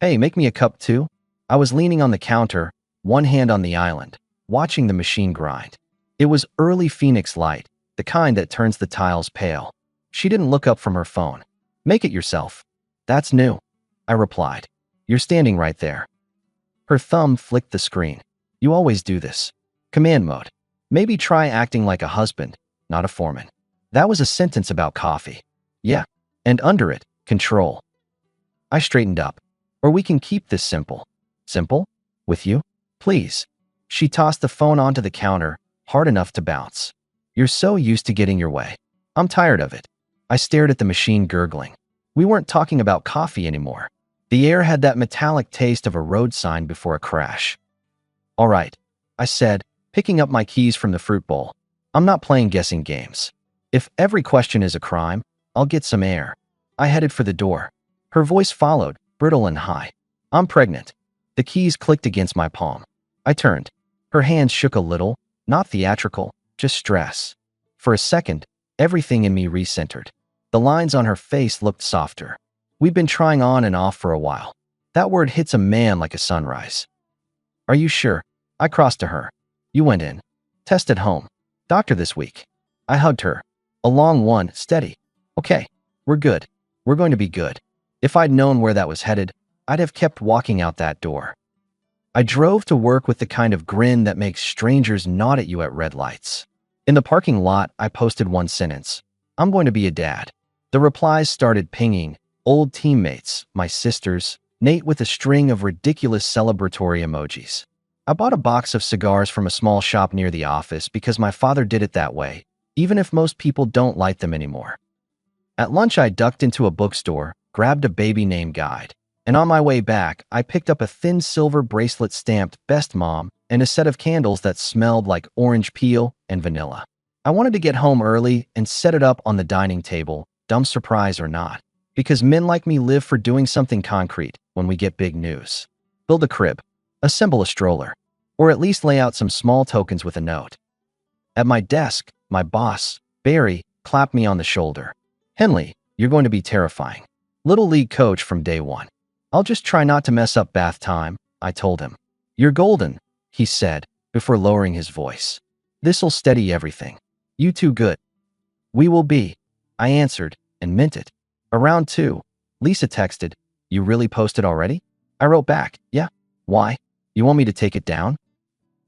Hey, make me a cup too? I was leaning on the counter, one hand on the island, watching the machine grind. It was early Phoenix light, the kind that turns the tiles pale. She didn't look up from her phone. Make it yourself. That's new, I replied. You're standing right there. Her thumb flicked the screen. You always do this. Command mode. Maybe try acting like a husband, not a foreman. That was a sentence about coffee. Yeah. And under it, control. I straightened up. Or we can keep this simple. Simple? With you? Please. She tossed the phone onto the counter, hard enough to bounce. You're so used to getting your way. I'm tired of it. I stared at the machine, gurgling. We weren't talking about coffee anymore. The air had that metallic taste of a road sign before a crash. All right, I said, picking up my keys from the fruit bowl. I'm not playing guessing games. If every question is a crime, I'll get some air. I headed for the door. Her voice followed, brittle and high. I'm pregnant. The keys clicked against my palm. I turned. Her hands shook a little, not theatrical, just stress. For a second, everything in me recentered. The lines on her face looked softer. We've been trying on and off for a while. That word hits a man like a sunrise. Are you sure? I crossed to her. You went in. Test at home. Doctor this week. I hugged her. A long one, steady. Okay, we're good. We're going to be good. If I'd known where that was headed, I'd have kept walking out that door. I drove to work with the kind of grin that makes strangers nod at you at red lights. In the parking lot, I posted one sentence. I'm going to be a dad. The replies started pinging. Old teammates, my sisters, Nate with a string of ridiculous celebratory emojis. I bought a box of cigars from a small shop near the office because my father did it that way, even if most people don't light them anymore. At lunch, I ducked into a bookstore, grabbed a baby name guide, and on my way back, I picked up a thin silver bracelet stamped Best Mom and a set of candles that smelled like orange peel and vanilla. I wanted to get home early and set it up on the dining table, dumb surprise or not, because men like me live for doing something concrete when we get big news. Build a crib, assemble a stroller, or at least lay out some small tokens with a note. At my desk, my boss, Barry, clapped me on the shoulder. Henley, you're going to be terrifying. Little league coach from day one. I'll just try not to mess up bath time, I told him. You're golden, he said, before lowering his voice. This'll steady everything. You too good. We will be, I answered, and meant it. Around 2, Lisa texted, you really posted already? I wrote back, yeah. Why? You want me to take it down? ...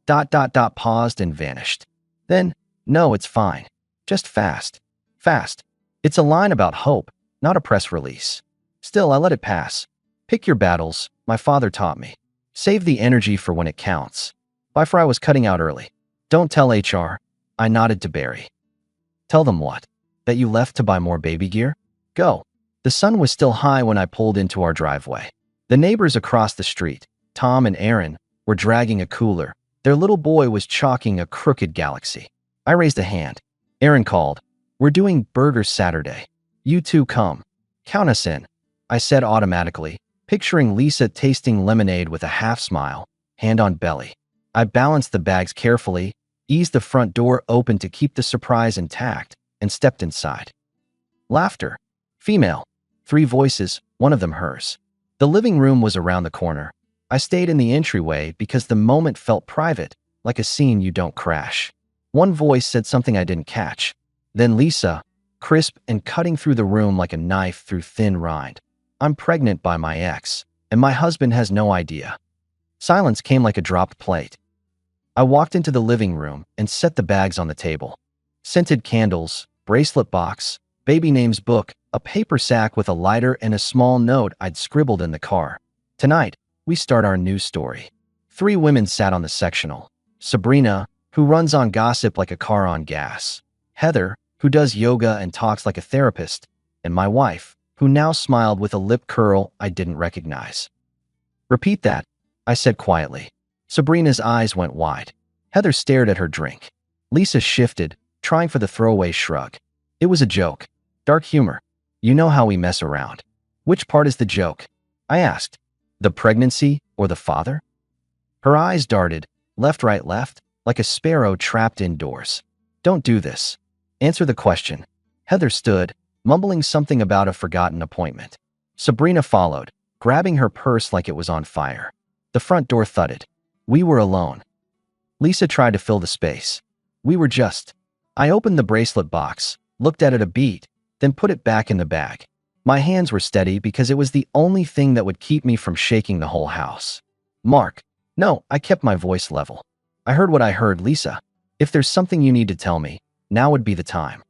paused and vanished. Then, no, it's fine. Just fast. Fast. It's a line about hope, not a press release. Still, I let it pass. Pick your battles, my father taught me. Save the energy for when it counts. Bye, for I was cutting out early. Don't tell HR. I nodded to Barry. Tell them what? That you left to buy more baby gear? Go. The sun was still high when I pulled into our driveway. The neighbors across the street, Tom and Aaron, were dragging a cooler. Their little boy was chalking a crooked galaxy. I raised a hand. Aaron called. We're doing burgers Saturday. You two come. Count us in, I said automatically, picturing Lisa tasting lemonade with a half smile, hand on belly. I balanced the bags carefully, eased the front door open to keep the surprise intact, and stepped inside. Laughter. Female. 3 voices, one of them hers. The living room was around the corner. I stayed in the entryway because the moment felt private, like a scene you don't crash. One voice said something I didn't catch. Then Lisa, crisp and cutting through the room like a knife through thin rind. I'm pregnant by my ex, and my husband has no idea. Silence came like a dropped plate. I walked into the living room and set the bags on the table. Scented candles, bracelet box, baby names book, a paper sack with a lighter and a small note I'd scribbled in the car. Tonight, we start our news story. 3 women sat on the sectional. Sabrina, who runs on gossip like a car on gas. Heather, who does yoga and talks like a therapist. And my wife, who now smiled with a lip curl I didn't recognize. Repeat that, I said quietly. Sabrina's eyes went wide. Heather stared at her drink. Lisa shifted, trying for the throwaway shrug. It was a joke. Dark humor. You know how we mess around. Which part is the joke? I asked. The pregnancy or the father? Her eyes darted, left, right, left, like a sparrow trapped indoors. Don't do this. Answer the question. Heather stood, mumbling something about a forgotten appointment. Sabrina followed, grabbing her purse like it was on fire. The front door thudded. We were alone. Lisa tried to fill the space. We were just. I opened the bracelet box, looked at it a beat, then put it back in the bag. My hands were steady because it was the only thing that would keep me from shaking the whole house. Mark. No, I kept my voice level. I heard what I heard, Lisa. If there's something you need to tell me, now would be the time.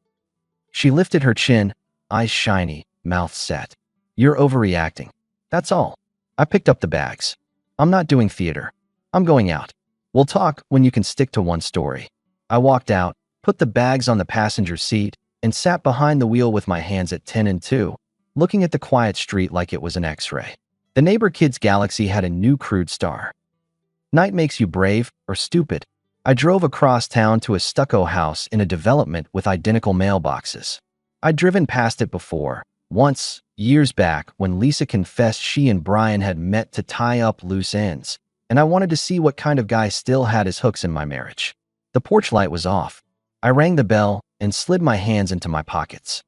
She lifted her chin, eyes shiny, mouth set. You're overreacting. That's all. I picked up the bags. I'm not doing theater. I'm going out. We'll talk when you can stick to one story. I walked out, put the bags on the passenger seat, and sat behind the wheel with my hands at 10 and 2, looking at the quiet street like it was an X-ray. The neighbor kid's galaxy had a new crude star. Night makes you brave or stupid. I drove across town to a stucco house in a development with identical mailboxes. I'd driven past it before, once, years back, when Lisa confessed she and Brian had met to tie up loose ends, and I wanted to see what kind of guy still had his hooks in my marriage. The porch light was off. I rang the bell and slid my hands into my pockets.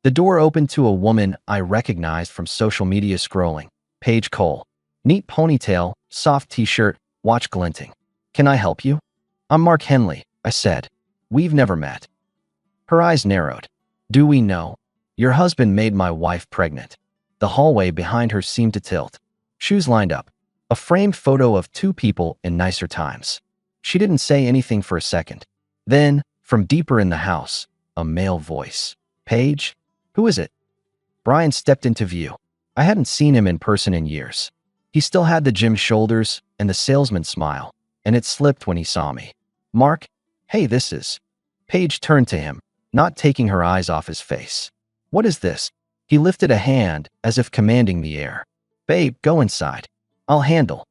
The door opened to a woman I recognized from social media scrolling. Paige Cole. Neat ponytail, soft t-shirt, watch glinting. Can I help you? I'm Mark Henley, I said. We've never met. Her eyes narrowed. Do we know? Your husband made my wife pregnant. The hallway behind her seemed to tilt. Shoes lined up. A framed photo of two people in nicer times. She didn't say anything for a second. Then, from deeper in the house, a male voice. Paige? Who is it? Brian stepped into view. I hadn't seen him in person in years. He still had the gym shoulders and the salesman's smile, and it slipped when he saw me. Mark? Hey, this is. Paige turned to him, not taking her eyes off his face. What is this? He lifted a hand as if commanding the air. Babe, go inside. I'll handle.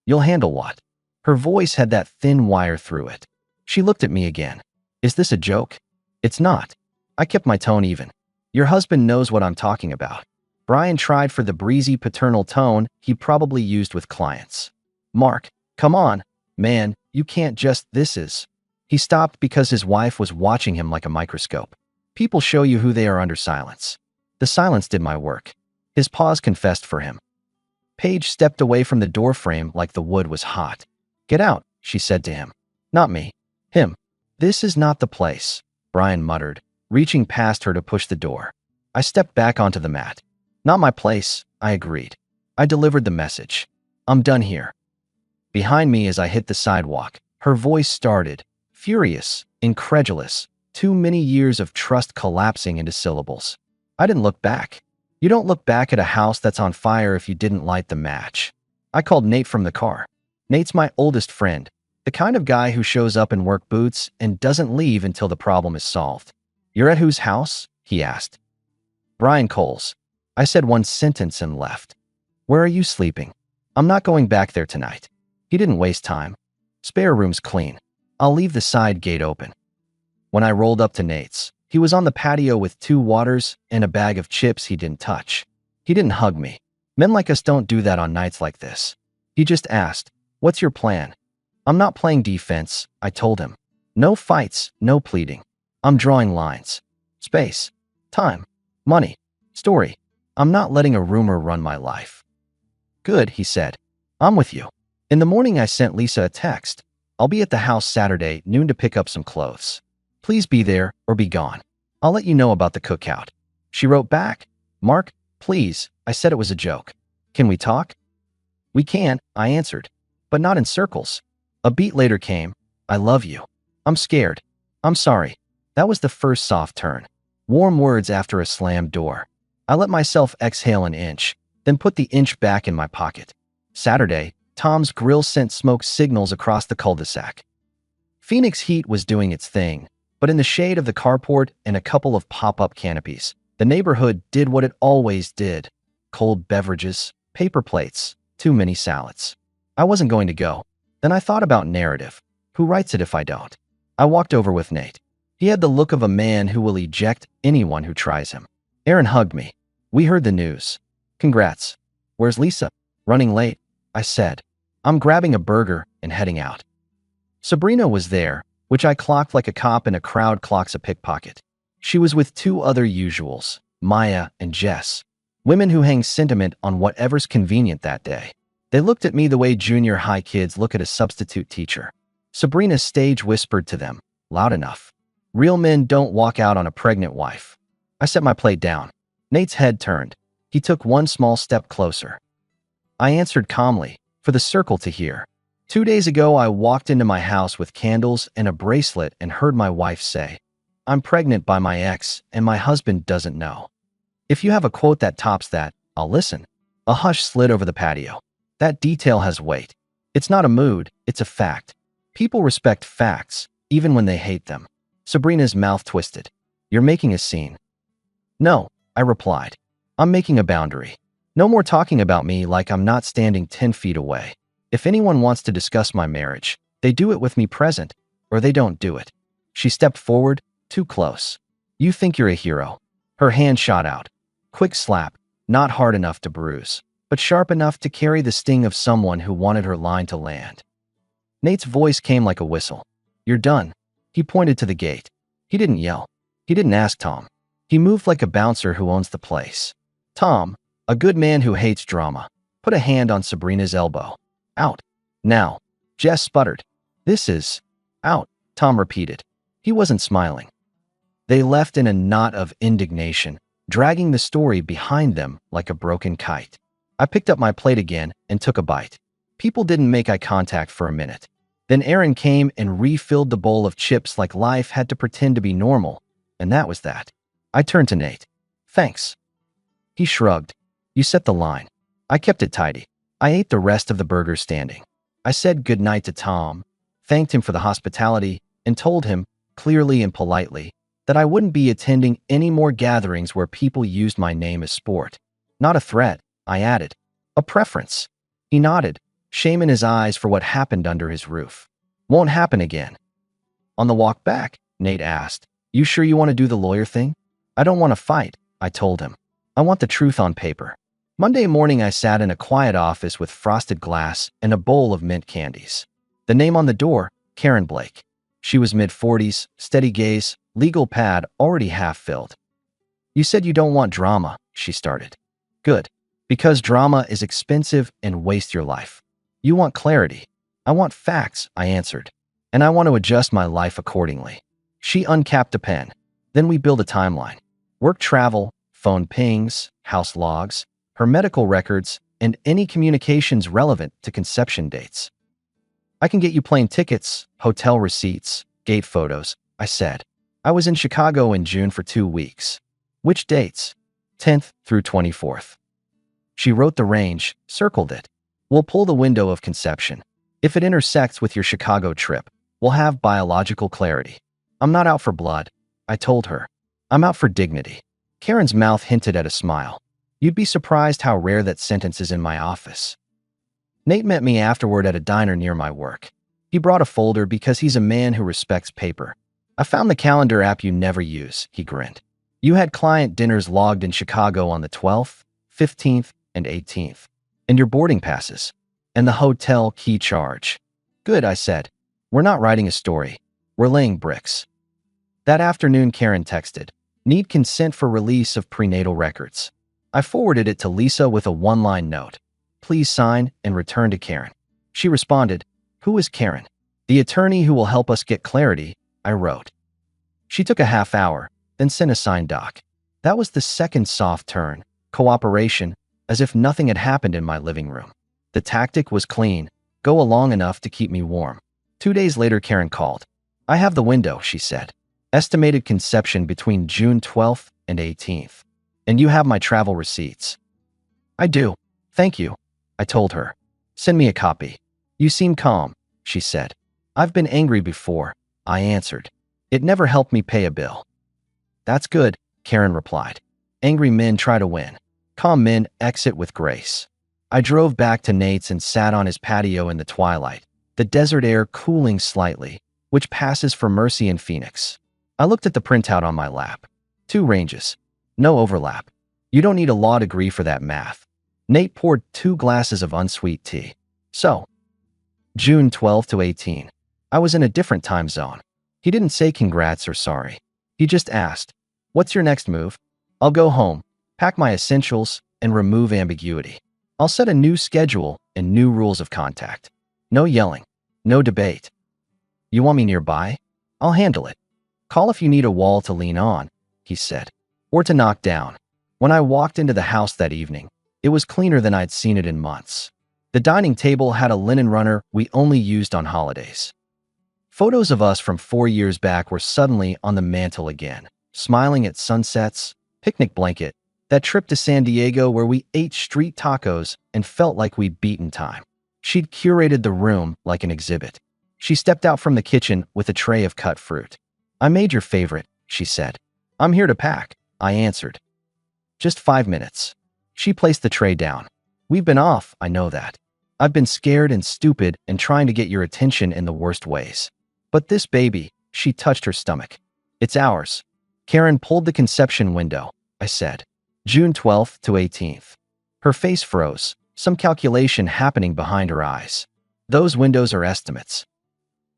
You'll handle what? Her voice had that thin wire through it. She looked at me again. Is this a joke? It's not. I kept my tone even. Your husband knows what I'm talking about. Brian tried for the breezy paternal tone he probably used with clients. Mark, come on, man, you can't just this is. He stopped because his wife was watching him like a microscope. People show you who they are under silence. The silence did my work. His pause confessed for him. Paige stepped away from the doorframe like the wood was hot. Get out, she said to him. Not me. Him. This is not the place, Brian muttered, reaching past her to push the door. I stepped back onto the mat. Not my place, I agreed. I delivered the message. I'm done here. Behind me as I hit the sidewalk, her voice started, furious, incredulous, too many years of trust collapsing into syllables. I didn't look back. You don't look back at a house that's on fire if you didn't light the match. I called Nate from the car. Nate's my oldest friend, the kind of guy who shows up in work boots and doesn't leave until the problem is solved. You're at whose house? He asked. Brian Cole's. I said one sentence and left. Where are you sleeping? I'm not going back there tonight. He didn't waste time. Spare room's clean. I'll leave the side gate open. When I rolled up to Nate's, he was on the patio with 2 waters and a bag of chips he didn't touch. He didn't hug me. Men like us don't do that on nights like this. He just asked, what's your plan? I'm not playing defense, I told him. No fights, no pleading. I'm drawing lines. Space. Time. Money. Story. I'm not letting a rumor run my life. Good, he said. I'm with you. In the morning I sent Lisa a text. I'll be at the house Saturday noon to pick up some clothes. Please be there or be gone. I'll let you know about the cookout. She wrote back, Mark, please, I said it was a joke. Can we talk? We can, I answered, but not in circles. A beat later came, I love you. I'm scared. I'm sorry. That was the first soft turn. Warm words after a slammed door. I let myself exhale an inch, then put the inch back in my pocket. Saturday, Tom's grill sent smoke signals across the cul-de-sac. Phoenix heat was doing its thing, but in the shade of the carport and a couple of pop-up canopies, the neighborhood did what it always did. Cold beverages, paper plates, too many salads. I wasn't going to go. Then I thought about narrative. Who writes it if I don't? I walked over with Nate. He had the look of a man who will eject anyone who tries him. Aaron hugged me. We heard the news. Congrats. Where's Lisa? Running late, I said. I'm grabbing a burger and heading out. Sabrina was there, which I clocked like a cop in a crowd clocks a pickpocket. She was with 2 other usuals, Maya and Jess. Women who hang sentiment on whatever's convenient that day. They looked at me the way junior high kids look at a substitute teacher. Sabrina stage whispered to them, loud enough. Real men don't walk out on a pregnant wife. I set my plate down. Nate's head turned. He took one small step closer. I answered calmly, for the circle to hear. 2 days ago, I walked into my house with candles and a bracelet and heard my wife say, I'm pregnant by my ex and my husband doesn't know. If you have a quote that tops that, I'll listen. A hush slid over the patio. That detail has weight. It's not a mood, it's a fact. People respect facts, even when they hate them. Sabrina's mouth twisted. You're making a scene. No, I replied. I'm making a boundary. No more talking about me like I'm not standing 10 feet away. If anyone wants to discuss my marriage, they do it with me present, or they don't do it. She stepped forward, too close. You think you're a hero. Her hand shot out. Quick slap, not hard enough to bruise, but sharp enough to carry the sting of someone who wanted her line to land. Nate's voice came like a whistle. You're done. He pointed to the gate. He didn't yell. He didn't ask Tom. He moved like a bouncer who owns the place. Tom, a good man who hates drama, put a hand on Sabrina's elbow. Out. Now. Jess sputtered. This is... out, Tom repeated. He wasn't smiling. They left in a knot of indignation, dragging the story behind them like a broken kite. I picked up my plate again and took a bite. People didn't make eye contact for a minute. Then Aaron came and refilled the bowl of chips like life had to pretend to be normal, and that was that. I turned to Nate. Thanks. He shrugged. You set the line. I kept it tidy. I ate the rest of the burger standing. I said goodnight to Tom, thanked him for the hospitality, and told him, clearly and politely, that I wouldn't be attending any more gatherings where people used my name as sport. Not a threat, I added. A preference. He nodded, shame in his eyes for what happened under his roof. Won't happen again. On the walk back, Nate asked, You sure you want to do the lawyer thing? I don't want to fight, I told him. I want the truth on paper. Monday morning, I sat in a quiet office with frosted glass and a bowl of mint candies. The name on the door, Karen Blake. She was mid-40s, steady gaze, legal pad already half-filled. You said you don't want drama, she started. Good. Because drama is expensive and wastes your life. You want clarity. I want facts, I answered. And I want to adjust my life accordingly. She uncapped a pen. Then we build a timeline. Work travel, phone pings, house logs, her medical records, and any communications relevant to conception dates. I can get you plane tickets, hotel receipts, gate photos, I said. I was in Chicago in June for 2 weeks. Which dates? 10th through 24th. She wrote the range, circled it. We'll pull the window of conception. If it intersects with your Chicago trip, we'll have biological clarity. I'm not out for blood, I told her. I'm out for dignity. Karen's mouth hinted at a smile. You'd be surprised how rare that sentence is in my office. Nate met me afterward at a diner near my work. He brought a folder because he's a man who respects paper. I found the calendar app you never use, he grinned. You had client dinners logged in Chicago on the 12th, 15th, and 18th. And your boarding passes. And the hotel key charge. Good, I said. We're not writing a story. We're laying bricks. That afternoon, Karen texted, Need consent for release of prenatal records. I forwarded it to Lisa with a one-line note. Please sign and return to Karen. She responded, Who is Karen? The attorney who will help us get clarity, I wrote. She took a half hour, then sent a signed doc. That was the second soft turn, cooperation, as if nothing had happened in my living room. The tactic was clean, go along enough to keep me warm. 2 days later, Karen called. I have the window, she said. Estimated conception between June 12th and 18th. And you have my travel receipts. I do. Thank you, I told her. Send me a copy. You seem calm, she said. I've been angry before, I answered. It never helped me pay a bill. That's good, Karen replied. Angry men try to win. Calm men exit with grace. I drove back to Nate's and sat on his patio in the twilight, the desert air cooling slightly, which passes for mercy in Phoenix. I looked at the printout on my lap. 2 ranges. No overlap. You don't need a law degree for that math. Nate poured 2 glasses of unsweet tea. So, June 12 to 18. I was in a different time zone. He didn't say congrats or sorry. He just asked, What's your next move? I'll go home. pack my essentials, and remove ambiguity. I'll set a new schedule and new rules of contact. No yelling. No debate. You want me nearby? I'll handle it. Call if you need a wall to lean on, he said, or to knock down. When I walked into the house that evening, it was cleaner than I'd seen it in months. The dining table had a linen runner we only used on holidays. Photos of us from 4 years back were suddenly on the mantel again, smiling at sunsets, picnic blanket, that trip to San Diego where we ate street tacos and felt like we'd beaten time. She'd curated the room like an exhibit. She stepped out from the kitchen with a tray of cut fruit. I made your favorite, she said. I'm here to pack, I answered. Just 5 minutes. She placed the tray down. We've been off, I know that. I've been scared and stupid and trying to get your attention in the worst ways. But this baby, she touched her stomach. It's ours. Karen pulled the conception window, I said. June 12th to 18th. Her face froze, some calculation happening behind her eyes. Those windows are estimates.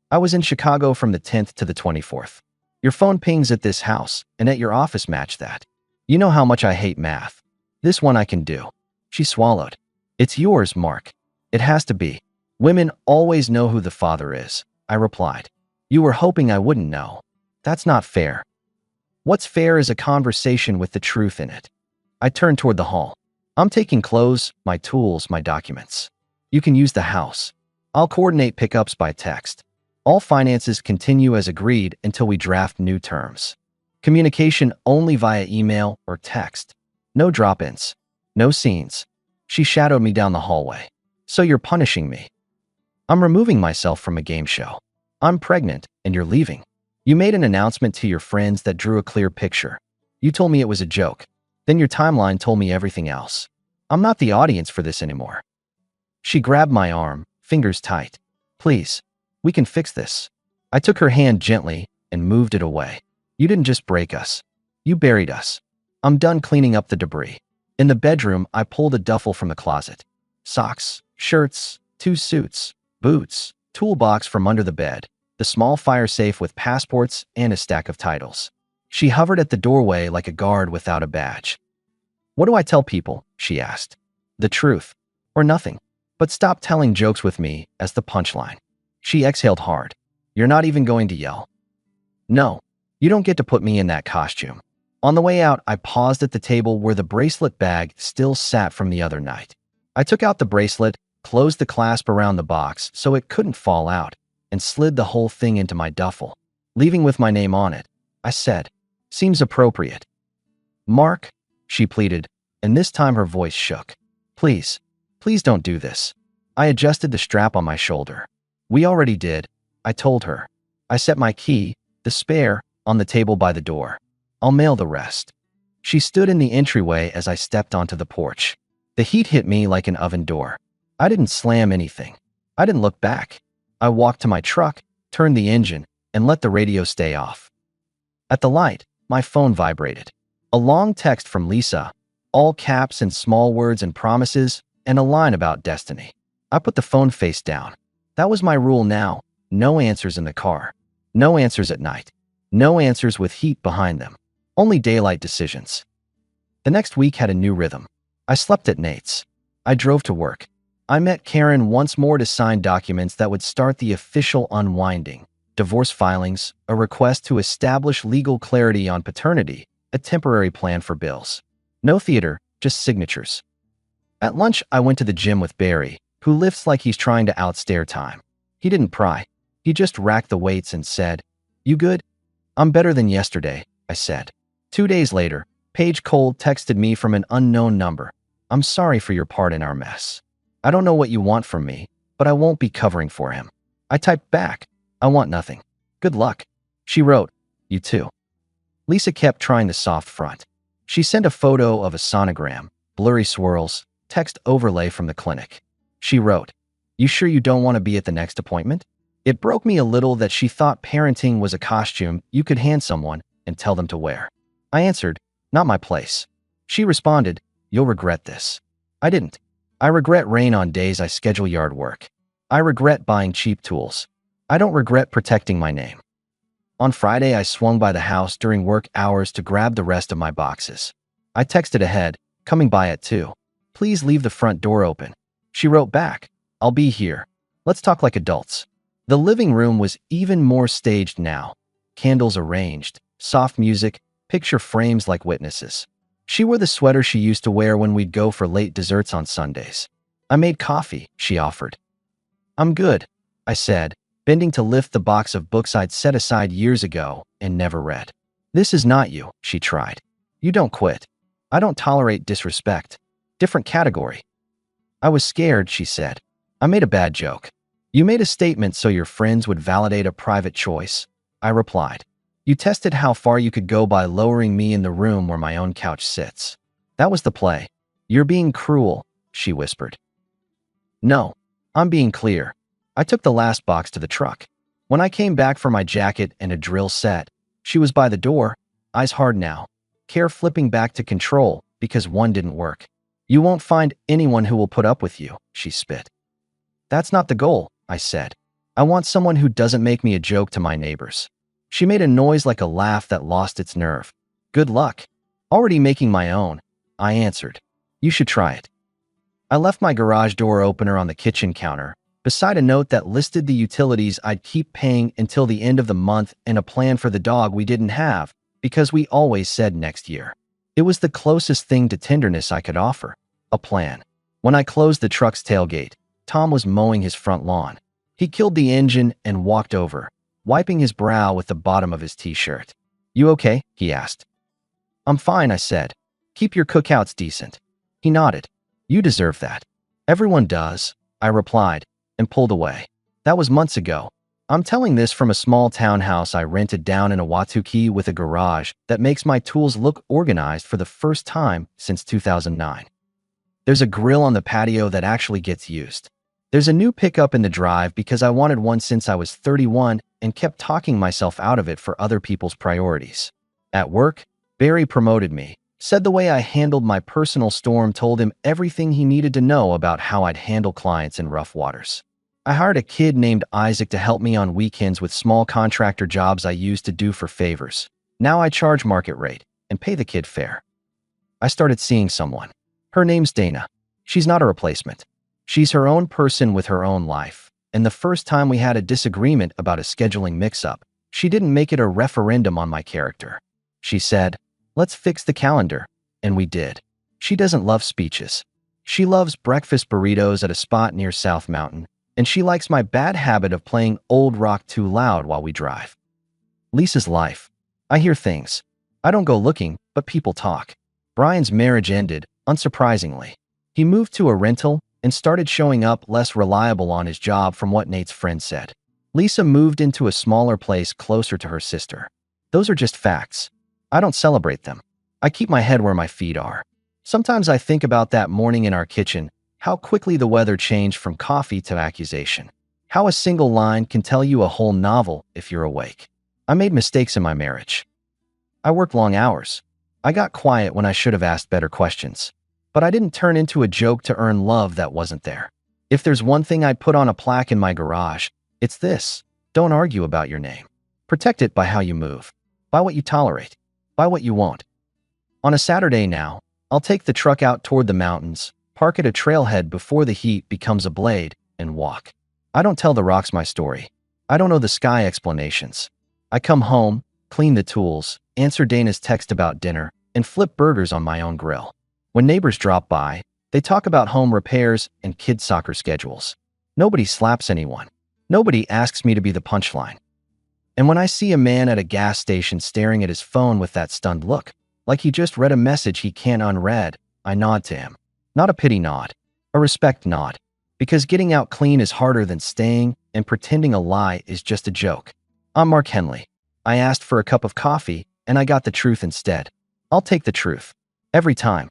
I was in Chicago from the 10th to the 24th. Your phone pings at this house, and at your office match that. You know how much I hate math. This one I can do. She swallowed. It's yours, Mark. It has to be. Women always know who the father is, I replied. You were hoping I wouldn't know. That's not fair. What's fair is a conversation with the truth in it. I turned toward the hall. I'm taking clothes, my tools, my documents. You can use the house. I'll coordinate pickups by text. All finances continue as agreed until we draft new terms. Communication only via email or text. No drop-ins. No scenes. She shadowed me down the hallway. So you're punishing me. I'm removing myself from a game show. I'm pregnant, and you're leaving. You made an announcement to your friends that drew a clear picture. You told me it was a joke. Then your timeline told me everything else. I'm not the audience for this anymore. She grabbed my arm, fingers tight. Please, we can fix this. I took her hand gently and moved it away. You didn't just break us. You buried us. I'm done cleaning up the debris. In the bedroom, I pulled a duffel from the closet. Socks, shirts, 2 suits, boots, toolbox from under the bed, the small fire safe with passports and a stack of titles. She hovered at the doorway like a guard without a badge. What do I tell people? She asked. The truth. Or nothing. But stop telling jokes with me as the punchline. She exhaled hard. You're not even going to yell. No, you don't get to put me in that costume. On the way out, I paused at the table where the bracelet bag still sat from the other night. I took out the bracelet, closed the clasp around the box so it couldn't fall out, and slid the whole thing into my duffel, leaving with my name on it. I said, seems appropriate. Mark, she pleaded, and this time her voice shook. Please, please don't do this. I adjusted the strap on my shoulder. We already did, I told her. I set my key, the spare, on the table by the door. I'll mail the rest. She stood in the entryway as I stepped onto the porch. The heat hit me like an oven door. I didn't slam anything. I didn't look back. I walked to my truck, turned the engine, and let the radio stay off. At the light, my phone vibrated. A long text from Lisa, all caps and small words and promises, and a line about destiny. I put the phone face down. That was my rule now. No answers in the car. No answers at night. No answers with heat behind them. Only daylight decisions. The next week had a new rhythm. I slept at Nate's. I drove to work. I met Karen once more to sign documents that would start the official unwinding. Divorce filings, a request to establish legal clarity on paternity, a temporary plan for bills. No theater, just signatures. At lunch, I went to the gym with Barry, who lifts like he's trying to outstare time. He didn't pry. He just racked the weights and said, "You good?" "I'm better than yesterday," I said. 2 days later, Paige Cole texted me from an unknown number. "I'm sorry for your part in our mess. I don't know what you want from me, but I won't be covering for him." I typed back, "I want nothing. Good luck." She wrote, "You too." Lisa kept trying the soft front. She sent a photo of a sonogram, blurry swirls, text overlay from the clinic. She wrote, "You sure you don't want to be at the next appointment?" It broke me a little that she thought parenting was a costume you could hand someone and tell them to wear. I answered, "Not my place." She responded, "You'll regret this." I didn't. I regret rain on days I schedule yard work. I regret buying cheap tools. I don't regret protecting my name. On Friday, I swung by the house during work hours to grab the rest of my boxes. I texted ahead, coming by at 2. Please leave the front door open. She wrote back, I'll be here. Let's talk like adults. The living room was even more staged now. Candles arranged, soft music, picture frames like witnesses. She wore the sweater she used to wear when we'd go for late desserts on Sundays. I made coffee, she offered. I'm good, I said, bending to lift the box of books I'd set aside years ago and never read. This is not you, she tried. You don't quit. I don't tolerate disrespect. Different category. I was scared, she said. I made a bad joke. You made a statement so your friends would validate a private choice, I replied. You tested how far you could go by lowering me in the room where my own couch sits. That was the play. You're being cruel, she whispered. No, I'm being clear. I took the last box to the truck. When I came back for my jacket and a drill set, she was by the door, eyes hard now, care flipping back to control because one didn't work. You won't find anyone who will put up with you, she spit. That's not the goal, I said. I want someone who doesn't make me a joke to my neighbors. She made a noise like a laugh that lost its nerve. Good luck. Already making my own, I answered. You should try it. I left my garage door opener on the kitchen counter, beside a note that listed the utilities I'd keep paying until the end of the month and a plan for the dog we didn't have, because we always said next year. It was the closest thing to tenderness I could offer, a plan. When I closed the truck's tailgate, Tom was mowing his front lawn. He killed the engine and walked over, wiping his brow with the bottom of his t-shirt. You okay? He asked. I'm fine, I said. Keep your cookouts decent. He nodded. You deserve that. Everyone does, I replied, and pulled away. That was months ago. I'm telling this from a small townhouse I rented down in Awatuki with a garage that makes my tools look organized for the first time since 2009. There's a grill on the patio that actually gets used. There's a new pickup in the drive because I wanted one since I was 31 and kept talking myself out of it for other people's priorities. At work, Barry promoted me, said the way I handled my personal storm told him everything he needed to know about how I'd handle clients in rough waters. I hired a kid named Isaac to help me on weekends with small contractor jobs I used to do for favors. Now I charge market rate and pay the kid fair. I started seeing someone. Her name's Dana. She's not a replacement. She's her own person with her own life. And the first time we had a disagreement about a scheduling mix-up, she didn't make it a referendum on my character. She said, let's fix the calendar. And we did. She doesn't love speeches. She loves breakfast burritos at a spot near South Mountain, and she likes my bad habit of playing old rock too loud while we drive. Lisa's life. I hear things. I don't go looking, but people talk. Brian's marriage ended, unsurprisingly. He moved to a rental and started showing up less reliable on his job from what Nate's friend said. Lisa moved into a smaller place closer to her sister. Those are just facts. I don't celebrate them. I keep my head where my feet are. Sometimes I think about that morning in our kitchen, how quickly the weather changed from coffee to accusation. How a single line can tell you a whole novel if you're awake. I made mistakes in my marriage. I worked long hours. I got quiet when I should have asked better questions. But I didn't turn into a joke to earn love that wasn't there. If there's one thing I'd put on a plaque in my garage, it's this. Don't argue about your name. Protect it by how you move. By what you tolerate. By what you won't. On a Saturday now, I'll take the truck out toward the mountains, park at a trailhead before the heat becomes a blade, and walk. I don't tell the rocks my story. I don't know the sky explanations. I come home, clean the tools, answer Dana's text about dinner, and flip burgers on my own grill. When neighbors drop by, they talk about home repairs and kids' soccer schedules. Nobody slaps anyone. Nobody asks me to be the punchline. And when I see a man at a gas station staring at his phone with that stunned look, like he just read a message he can't unread, I nod to him. Not a pity nod, a respect nod. Because getting out clean is harder than staying, and pretending a lie is just a joke. I'm Mark Henley. I asked for a cup of coffee, and I got the truth instead. I'll take the truth. Every time.